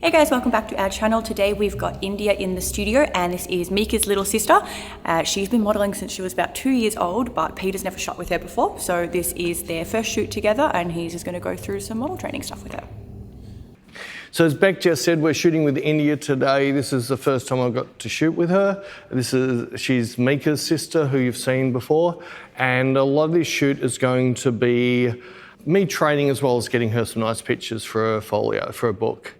Hey guys, welcome back to our channel. Today we've got India in the studio and this is Mika's little sister. She's been modeling since she was about 2 years old, but Peter's never shot with her before. So this is their first shoot together and he's just gonna go through some model training stuff with her. So as Beck just said, we're shooting with India today. This is the first time I got to shoot with her. She's Mika's sister, who you've seen before. And a lot of this shoot is going to be me training as well as getting her some nice pictures for a folio, for a book.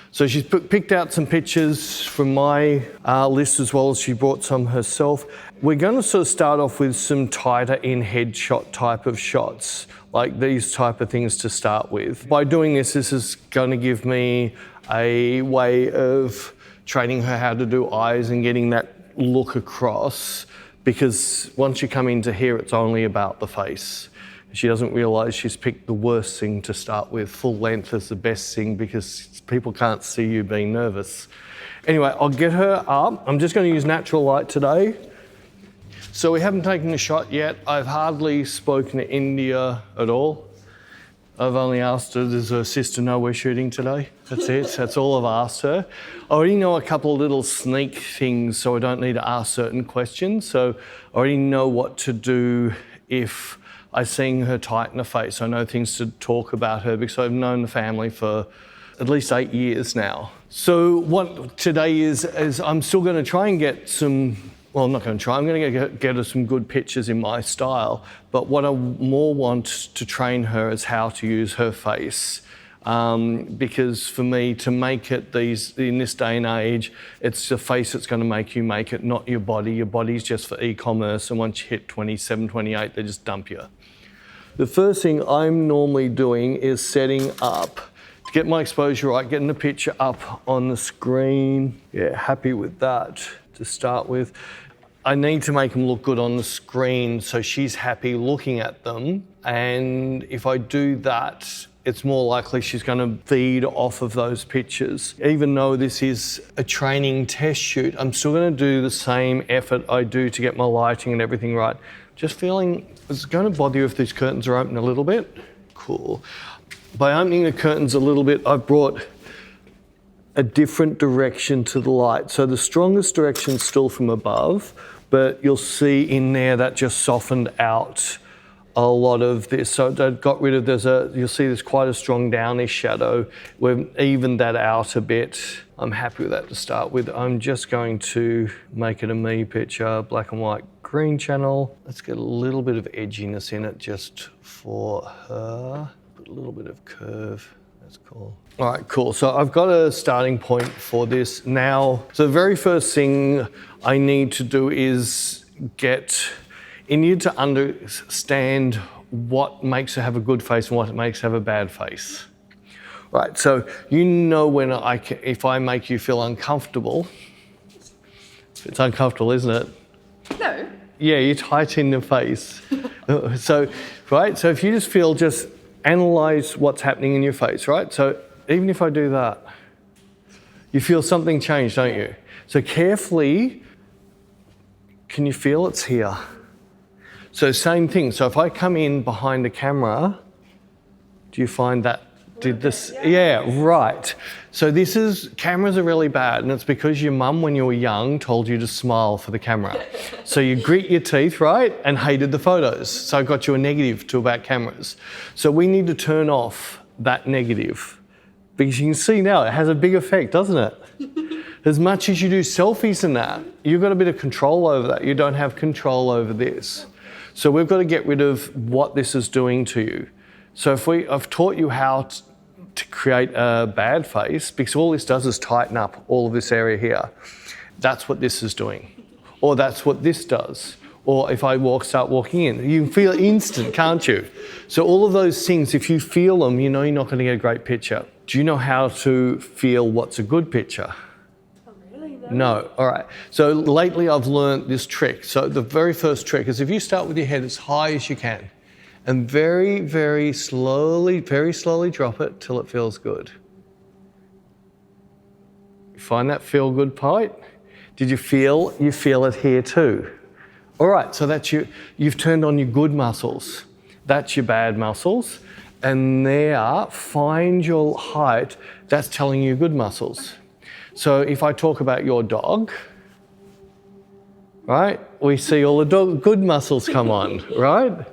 So she's picked out some pictures from my list as well as she brought some herself. We're going to sort of start off with some tighter in headshot type of shots, like these type of things to start with. By doing this is going to give me a way of training her how to do eyes and getting that look across, because once you come into here, it's only about the face. She doesn't realise she's picked the worst thing to start with. Full length is the best thing because people can't see you being nervous. Anyway, I'll get her up. I'm just going to use natural light today. So we haven't taken a shot yet. I've hardly spoken to India at all. I've only asked her, does her sister know we're shooting today? That's it, that's all I've asked her. I already know a couple of little sneak things, so I don't need to ask certain questions. So I already know what to do if I'm seeing her tighten her face. I know things to talk about her because I've known the family for at least 8 years now. So what today is I'm still going to try and get some, well, I'm not going to try, I'm going to get her some good pictures in my style. But what I more want to train her is how to use her face. Because for me, to make it in this day and age, it's the face that's going to make it, not your body. Your body's just for e-commerce, and once you hit 27, 28, they just dump you. The first thing I'm normally doing is setting up, to get my exposure right, getting the picture up on the screen. Yeah, happy with that to start with. I need to make them look good on the screen so she's happy looking at them. And if I do that, it's more likely she's going to feed off of those pictures. Even though this is a training test shoot, I'm still going to do the same effort I do to get my lighting and everything right. Just feeling, is it going to bother you if these curtains are open a little bit? Cool. By opening the curtains a little bit, I've brought a different direction to the light. So the strongest direction is still from above, but you'll see in there that just softened out a lot of this. So I got rid of, you'll see there's quite a strong downish shadow. We've evened that out a bit. I'm happy with that to start with. I'm just going to make it a me picture, black and white, green channel. Let's get a little bit of edginess in it just for her. Put a little bit of curve, that's cool. All right, cool. So I've got a starting point for this now. So the very first thing I need to do is you need to understand what makes her have a good face and what makes her have a bad face. Right, so you know when if I make you feel uncomfortable, it's uncomfortable, isn't it? No. Yeah, you tighten the face. So if you just analyze what's happening in your face, right? So even if I do that, you feel something change, don't you? So carefully, can you feel it's here? So same thing, so if I come in behind the camera, do you find that did this? Yeah, right. So cameras are really bad, and it's because your mum when you were young told you to smile for the camera. So you grit your teeth, right, and hated the photos. So it got you a negative to about cameras. So we need to turn off that negative, because you can see now it has a big effect, doesn't it? As much as you do selfies and that, you've got a bit of control over that. You don't have control over this. So we've got to get rid of what this is doing to you. So I've taught you how to create a bad face, because all this does is tighten up all of this area here. That's what this is doing. Or that's what this does. Or if I start walking in, you can feel it instant, can't you? So all of those things, if you feel them, you know you're not going to get a great picture. Do you know how to feel what's a good picture? No, all right. So lately I've learned this trick. So the very first trick is if you start with your head as high as you can and very, very slowly drop it till it feels good. You find that feel good part? Did you feel it here too? All right, so that's you've turned on your good muscles. That's your bad muscles. and there, find your height, that's telling you good muscles. So if I talk about your dog, right, we see all the good muscles come on, right?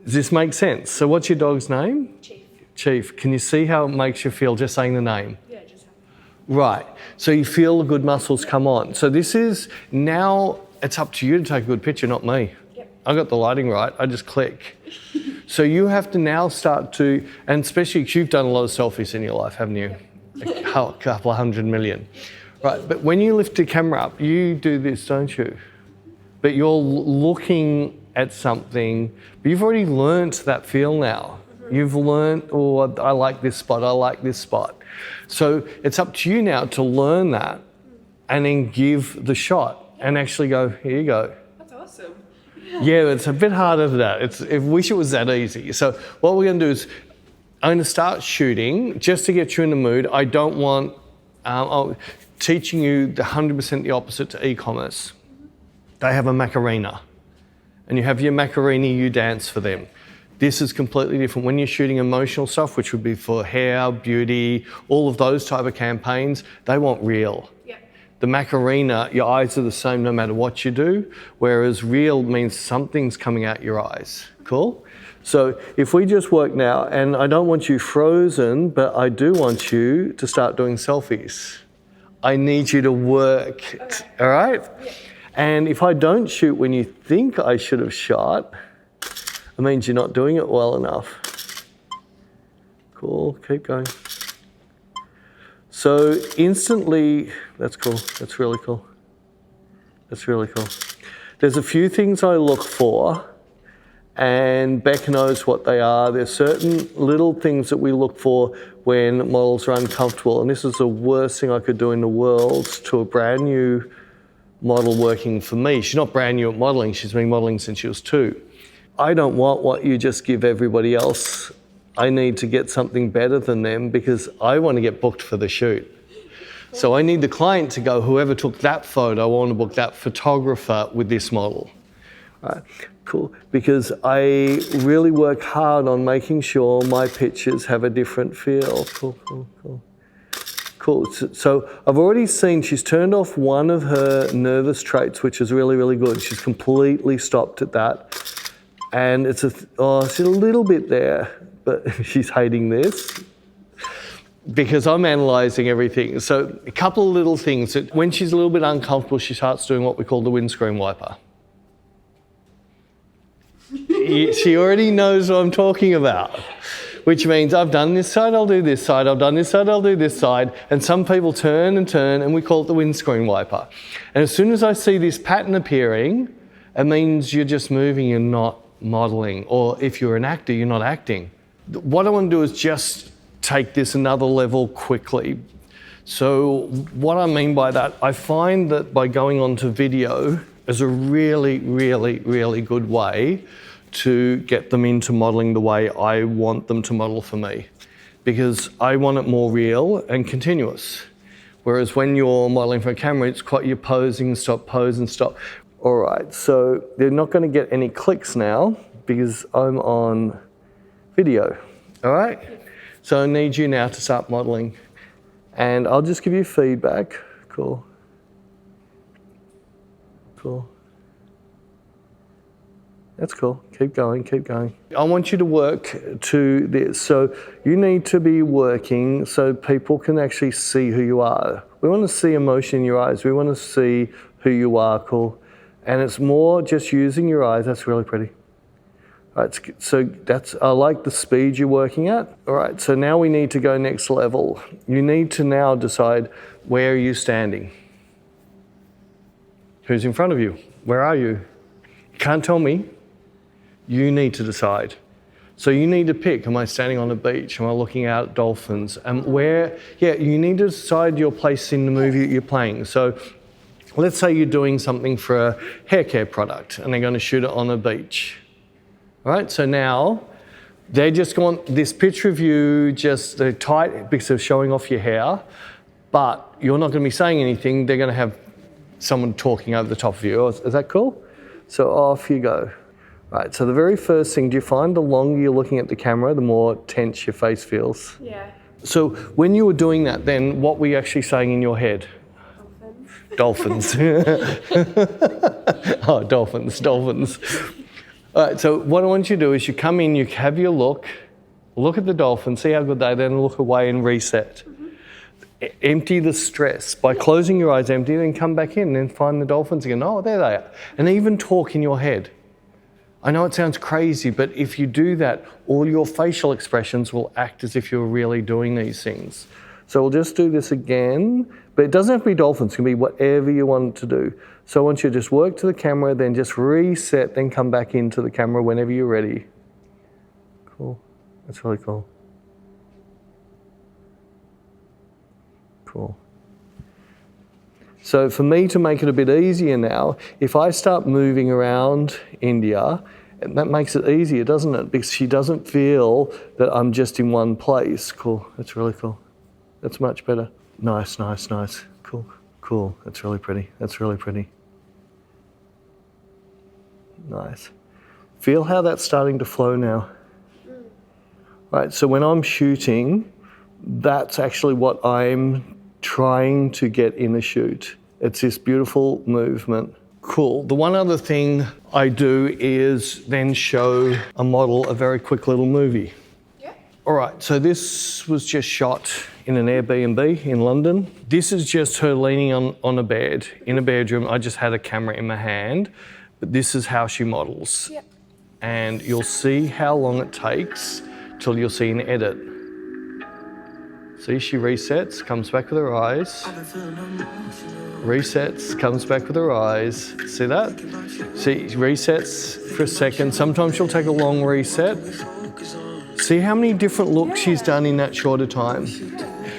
Does this make sense? So what's your dog's name? Chief. Chief. Can you see how it makes you feel just saying the name? Yeah, just Right. So you feel the good muscles come on. So this is now, it's up to you to take a good picture, not me. Yep. I got the lighting right. I just click. So you have to now start to, and especially because you've done a lot of selfies in your life, haven't you? A couple of 100 million. Right. But when you lift the camera up, you do this, don't you? But you're looking at something, but you've already learnt that feel now. You've learnt, oh, I like this spot, I like this spot. So it's up to you now to learn that and then give the shot and actually go, here you go. That's awesome. Yeah, it's a bit harder than that. I wish it was that easy. So what we're going to do is I'm going to start shooting just to get you in the mood. I don't want teaching you the 100% the opposite to e-commerce. They have a Macarena. And you have your Macarena, you dance for them. This is completely different. When you're shooting emotional stuff, which would be for hair, beauty, all of those type of campaigns, they want real. Yep. The Macarena, your eyes are the same no matter what you do, whereas real means something's coming out your eyes. Cool? So if we just work now, and I don't want you frozen, but I do want you to start doing selfies. I need you to work, Okay. all right? Yeah. And if I don't shoot when you think I should have shot, it means you're not doing it well enough. Cool, keep going. So instantly, that's cool, that's really cool. That's really cool. There's a few things I look for, and Beck knows what they are. There's certain little things that we look for when models are uncomfortable, and this is the worst thing I could do in the world to a brand new model working for me. She's not brand new at modelling, she's been modelling since she was 2. I don't want what you just give everybody else. I need to get something better than them because I want to get booked for the shoot. So I need the client to go, whoever took that photo, I want to book that photographer with this model. Right. Cool, because I really work hard on making sure my pictures have a different feel. Cool, cool, cool. Cool, so I've already seen she's turned off one of her nervous traits, which is really, really good. She's completely stopped at that. And it's she's a little bit there, but she's hating this because I'm analysing everything. So a couple of little things. That when she's a little bit uncomfortable, she starts doing what we call the windscreen wiper. She already knows what I'm talking about. Which means I've done this side, I'll do this side, I've done this side, I'll do this side. And some people turn and turn, and we call it the windscreen wiper. And as soon as I see this pattern appearing, it means you're just moving, you're not modelling. Or if you're an actor, you're not acting. What I want to do is just take this another level quickly. So what I mean by that, I find that by going on to video is a really, really, really good way to get them into modelling the way I want them to model for me, because I want it more real and continuous. Whereas when you're modelling for a camera, it's quite you're posing, stop, pose and stop. All right, so they're not going to get any clicks now because I'm on video, all right? So I need you now to start modelling, and I'll just give you feedback. Cool. Cool. That's cool. Keep going, keep going. I want you to work to this. So you need to be working so people can actually see who you are. We want to see emotion in your eyes. We want to see who you are, cool. And it's more just using your eyes. That's really pretty. All right, so I like the speed you're working at. All right, so now we need to go next level. You need to now decide, where are you standing? Who's in front of you? Where are you? You can't tell me. You need to decide. So you need to pick, am I standing on a beach? Am I looking out at dolphins? You need to decide your place in the movie that you're playing. So let's say you're doing something for a hair care product and they're going to shoot it on a beach. All right, so now they just want this picture of you, just they're tight because they're showing off your hair, but you're not going to be saying anything. They're going to have someone talking over the top of you. Is that cool? So off you go. Right, so the very first thing, do you find the longer you're looking at the camera, the more tense your face feels? Yeah. So when you were doing that, then what were you actually saying in your head? Dolphins. Oh, dolphins. All right, so what I want you to do is you come in, you have your look at the dolphin, see how good they are, then look away and reset. Empty the stress. By closing your eyes, empty, then come back in and then find the dolphins again. Oh, there they are. And even talk in your head. I know it sounds crazy, but if you do that, all your facial expressions will act as if you're really doing these things. So we'll just do this again, but it doesn't have to be dolphins, it can be whatever you want it to do. So I want you to just work to the camera, then just reset, then come back into the camera whenever you're ready. Cool, that's really cool. Cool. So for me to make it a bit easier now, if I start moving around India, that makes it easier, doesn't it? Because she doesn't feel that I'm just in one place. Cool, that's really cool. That's much better. Nice. Cool, that's really pretty. Nice. Feel how that's starting to flow now. Right, so when I'm shooting, that's actually what I'm trying to get in a shoot. It's this beautiful movement. Cool. The one other thing I do is then show a model a very quick little movie. Yeah. All right, so this was just shot in an Airbnb in London. This is just her leaning on a bed in a bedroom. I just had a camera in my hand, but this is how she models. Yep. And you'll see how long it takes till you'll see an edit. See, she resets, comes back with her eyes. Resets, comes back with her eyes. See that? See, resets for a second. Sometimes she'll take a long reset. See how many different looks she's done in that shorter time?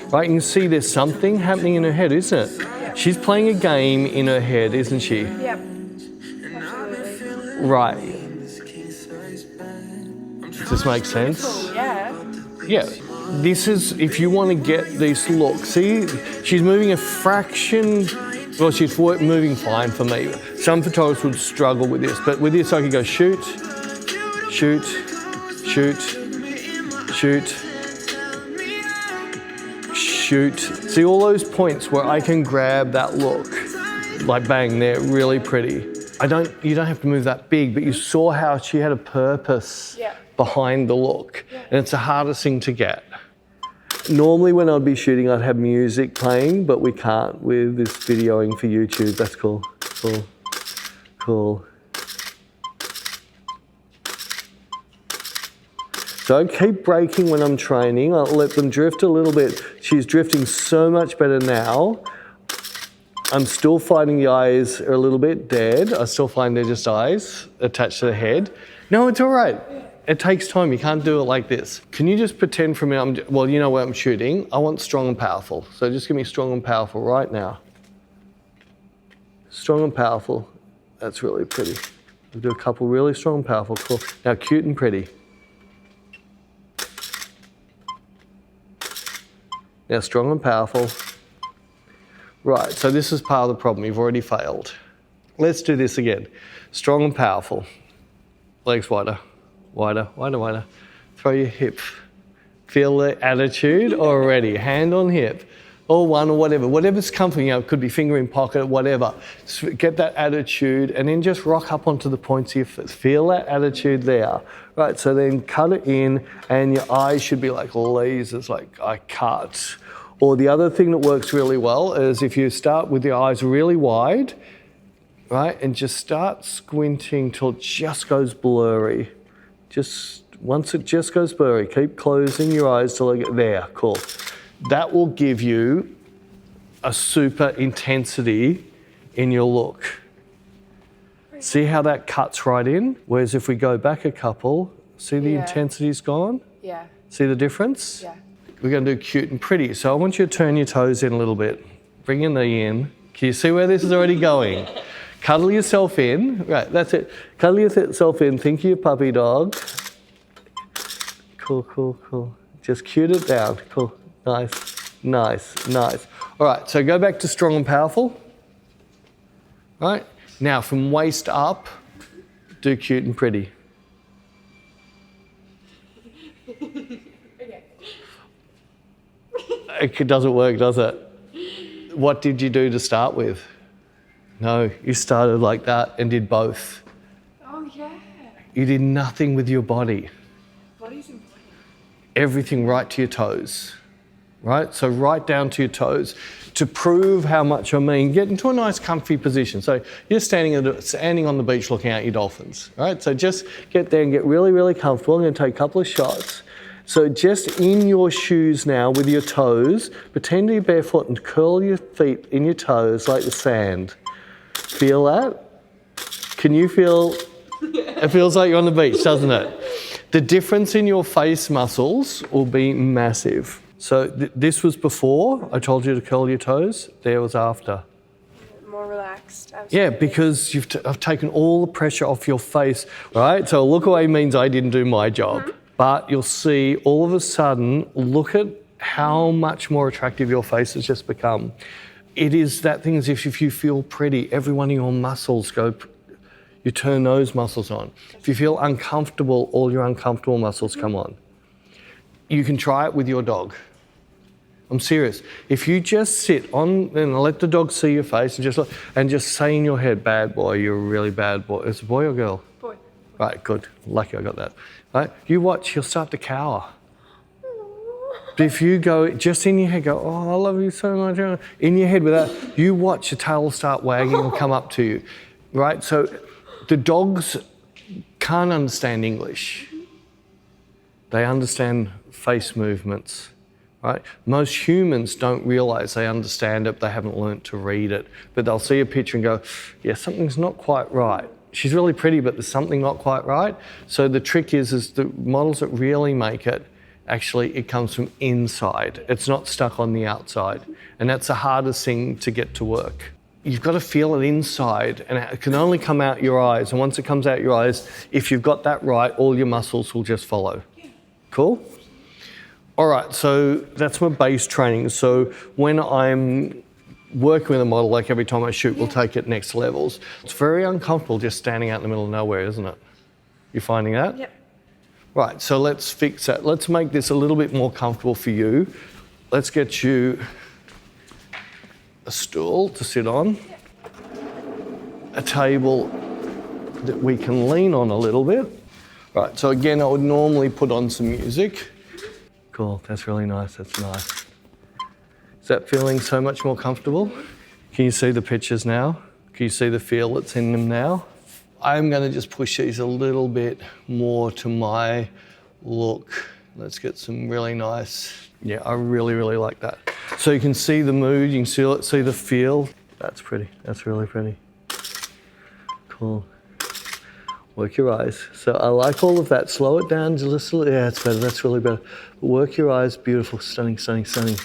Right, you can see there's something happening in her head, isn't it? Yep. She's playing a game in her head, isn't she? Yep. Absolutely. Right. Does this make sense? Yeah. Yeah. This is, if you want to get this look, see, she's moving a fraction, well, she's moving fine for me. Some photographers would struggle with this, but with this I could go shoot, shoot, shoot, shoot, shoot. See all those points where I can grab that look, like bang, they're really pretty. You don't have to move that big, but you saw how she had a purpose behind the look, and it's the hardest thing to get. Normally when I'd be shooting, I'd have music playing, but we can't with this videoing for YouTube. That's cool, cool. So I keep braking when I'm training. I'll let them drift a little bit. She's drifting so much better now. I'm still finding the eyes are a little bit dead. I still find they're just eyes attached to the head. No, it's all right. It takes time. You can't do it like this. Can you just pretend for a minute, well, you know where I'm shooting. I want strong and powerful. So just give me strong and powerful right now. Strong and powerful. That's really pretty. We'll do a couple really strong and powerful. Cool. Now cute and pretty. Now strong and powerful. Right, so this is part of the problem. You've already failed. Let's do this again. Strong and powerful. Legs wider. Wider. Throw your hip. Feel the attitude already. Hand on hip. Or one or whatever. Whatever's comforting, it could be finger in pocket, whatever. Get that attitude and then just rock up onto the points of your foot. Feel that attitude there. Right, so then cut it in and your eyes should be like lasers, like I cut. Or the other thing that works really well is if you start with your eyes really wide, right, and just start squinting till it just goes blurry. Just once it just goes blurry, keep closing your eyes till they get there. Cool. That will give you a super intensity in your look. See how that cuts right in? Whereas if we go back a couple, see the intensity's gone? Yeah. See the difference? Yeah. We're going to do cute and pretty. So I want you to turn your toes in a little bit. Bring your knee in. Can you see where this is already going? Cuddle yourself in. Right, that's it. Cuddle yourself in. Think of your puppy dog. Cool. Just cute it down. Cool. Nice. All right, so go back to strong and powerful. All right, now from waist up, do cute and pretty. Okay. It doesn't work, does it? What did you do to start with? No, you started like that and did both. Oh yeah. You did nothing with your body. Body's important. Everything right to your toes, right? So right down to your toes. To prove how much I mean, get into a nice comfy position. So you're standing on the beach looking at your dolphins, right? So just get there and get really, really comfortable. I'm going to take a couple of shots. So just in your shoes now with your toes, pretend you're barefoot and curl your feet in your toes like the sand. Feel that? Can you feel? It feels like you're on the beach, doesn't it? The difference in your face muscles will be massive. So this was before I told you to curl your toes. There was after. More relaxed. Absolutely. Yeah, because I've taken all the pressure off your face, right? So look away means I didn't do my job. Mm-hmm. But you'll see all of a sudden, look at how much more attractive your face has just become. It is that thing as if you feel pretty, every one of your muscles go, you turn those muscles on. If you feel uncomfortable, all your uncomfortable muscles come on. You can try it with your dog. I'm serious. If you just sit on and let the dog see your face and just say in your head, bad boy, you're a really bad boy. Is it a boy or girl? Boy. Right, good. Lucky I got that. Right? You watch, he'll start to cower. But if you go, just in your head, go, oh, I love you so much. In your head with that, you watch the tail will start wagging and come up to you. Right? So the dogs can't understand English. They understand face movements. Right? Most humans don't realise they understand it, they haven't learnt to read it. But they'll see a picture and go, yeah, something's not quite right. She's really pretty, but there's something not quite right. So the trick is the models that really make it, actually it comes from inside. It's not stuck on the outside. And that's the hardest thing to get to work. You've got to feel it inside, and it can only come out your eyes. And once it comes out your eyes, if you've got that right, all your muscles will just follow. Cool? All right, so that's my base training. So when I'm working with a model, like every time I shoot, we'll take it next levels. It's very uncomfortable just standing out in the middle of nowhere, isn't it? You're finding that? Yep. Right, so let's fix that. Let's make this a little bit more comfortable for you. Let's get you a stool to sit on, a table that we can lean on a little bit. Right, so again, I would normally put on some music. Cool, that's really nice, that's nice. Is that feeling so much more comfortable? Can you see the pictures now? Can you see the feel that's in them now? I'm going to just push these a little bit more to my look. Let's get some really nice, yeah, I really, really like that. So you can see the mood, you can see the feel. That's pretty, that's really pretty. Cool. Work your eyes. So I like all of that. Slow it down just a little. Yeah, it's better, that's really better. Work your eyes, beautiful, stunning, stunning, stunning.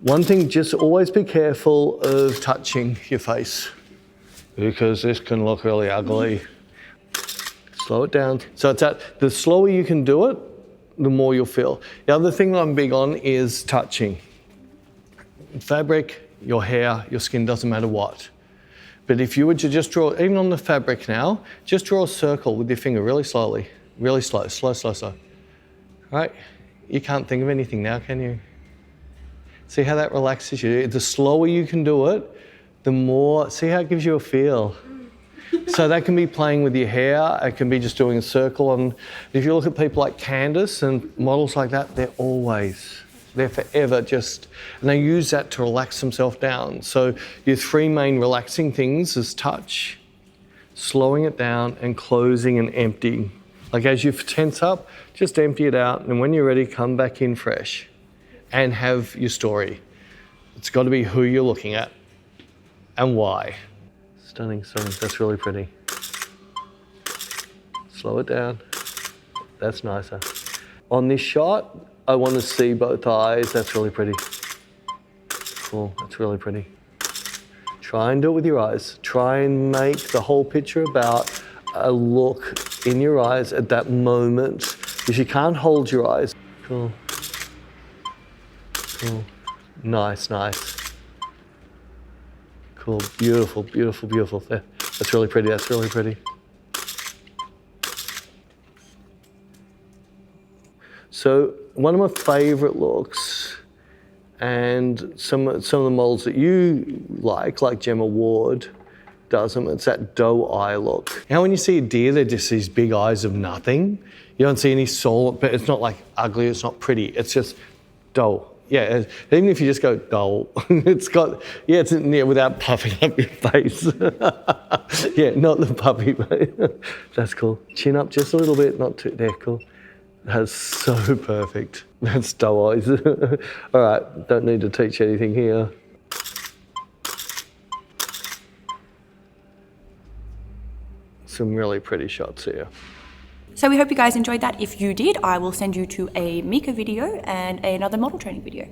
One thing, just always be careful of touching your face because this can look really ugly. Slow it down. So it's the slower you can do it, the more you'll feel. The other thing that I'm big on is touching. Fabric, your hair, your skin, doesn't matter what. But if you were to just draw, even on the fabric now, just draw a circle with your finger really slowly, really slow, slow, slow, slow. Right? You can't think of anything now, can you? See how that relaxes you? The slower you can do it, the more, see how it gives you a feel. So that can be playing with your hair, it can be just doing a circle. And if you look at people like Candace and models like that, they're forever just, and they use that to relax themselves down. So your three main relaxing things is touch, slowing it down, and closing and emptying. Like as you tense up, just empty it out, and when you're ready, come back in fresh and have your story. It's got to be who you're looking at and why. Stunning, stunning, that's really pretty. Slow it down, that's nicer. On this shot, I want to see both eyes, that's really pretty. Cool, that's really pretty. Try and do it with your eyes. Try and make the whole picture about a look in your eyes at that moment. If you can't hold your eyes. Cool. Cool. Nice, nice. Cool, beautiful, beautiful, beautiful. There. That's really pretty, that's really pretty. So one of my favourite looks, and some of the models that you like Gemma Ward does them, it's that doe eye look. Now when you see a deer, they're just these big eyes of nothing. You don't see any soul, but it's not like ugly, it's not pretty, it's just doe. Yeah, even if you just go dull, it's got, yeah, it's without puffing up your face. Yeah, not the puppy face. That's cool. Chin up just a little bit, not too, there, cool. That's so perfect. That's doe eyes. All right, don't need to teach anything here. Some really pretty shots here. So we hope you guys enjoyed that. If you did, I will send you to a Mika video and another model training video.